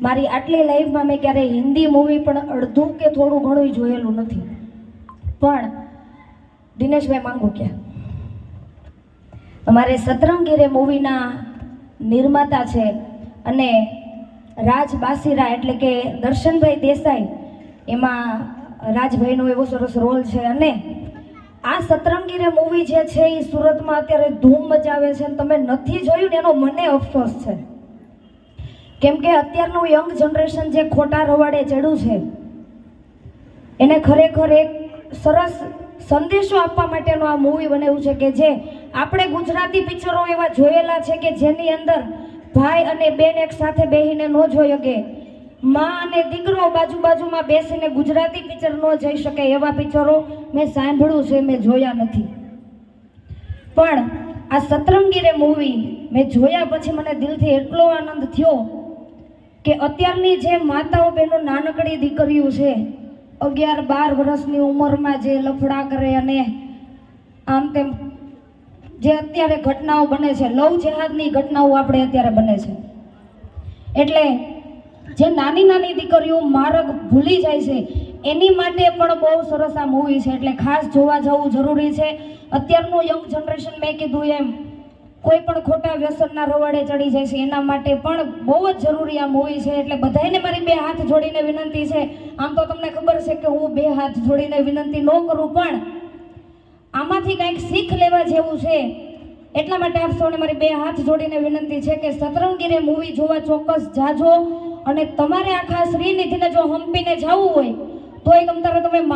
મારી આટલી લાઈફમાં મેં ક્યારેય હિન્દી મૂવી પણ અડધું કે થોડું ઘણું જોયેલું નથી. પણ દિનેશભાઈ માંગુ ક્યાં? અમારે સતરંગી રે મૂવીના નિર્માતા છે અને રાજ બાસીરા એટલે કે દર્શનભાઈ દેસાઈ, એમાં રાજભાઈનો એવો સરસ રોલ છે. અને આ સતરંગી રે મૂવી જે છે એ સુરતમાં અત્યારે ધૂમ મચાવે છે. તમે નથી જોયું ને એનો મને અફસોસ છે, કેમ કે અત્યારનું યંગ જનરેશન જે ખોટા રવાડે ચડ્યું છે એને ખરેખર એક સરસ સંદેશો આપવા માટેનું આ મૂવી બનાવ્યું છે કે જે આપણે ગુજરાતી પિક્ચરો એવા જોયેલા છે કે જેની અંદર ભાઈ અને બેન એક સાથે બેસીને ન જોઈ શકે, માં અને દીકરો બાજુ બાજુમાં બેસીને ગુજરાતી પિક્ચર ન જોઈ શકે એવા પિક્ચરો મેં સાંભળ્યું છે, મેં જોયા નથી. પણ આ સતરંગી રે મૂવી મેં જોયા પછી મને દિલથી એટલો આનંદ થયો કે અત્યારની જે માતાઓ બહેનો નાનકડી દીકરીઓ છે 11-12 વર્ષની ઉંમરમાં જે લફડા કરે અને આમ તેમ જે અત્યારે ઘટનાઓ બને છે, લવ જેહાદની ઘટનાઓ આપણે અત્યારે બને છે, એટલે જે નાની નાની દીકરીઓ માર્ગ ભૂલી જાય છે એની માટે પણ બહુ સરસ આ મૂવી છે. એટલે ખાસ જોવા જવું જરૂરી છે. અત્યારનું યંગ જનરેશન મેં કીધું એમ કોઈ પણ ખોટા વ્યસનના રવાડે ચડી જાય છે એના માટે પણ બહુ જ જરૂરી આ મૂવી છે. એટલે બધાને મારી 2 હાથ જોડીને વિનંતી છે. આમ તો તમને ખબર છે કે હું 2 હાથ જોડીને વિનંતી ન કરું, પણ આમાંથી કંઈક શીખ લેવા જેવું છે એટલા માટે આપ સૌને મારી 2 હાથ જોડીને વિનંતી છે કે સતરંગી રે મૂવી જોવા ચોક્કસ જાજો. અને તમારે આખા શ્રીનિધિને જો હંપીને જવું હોય તો એક તમે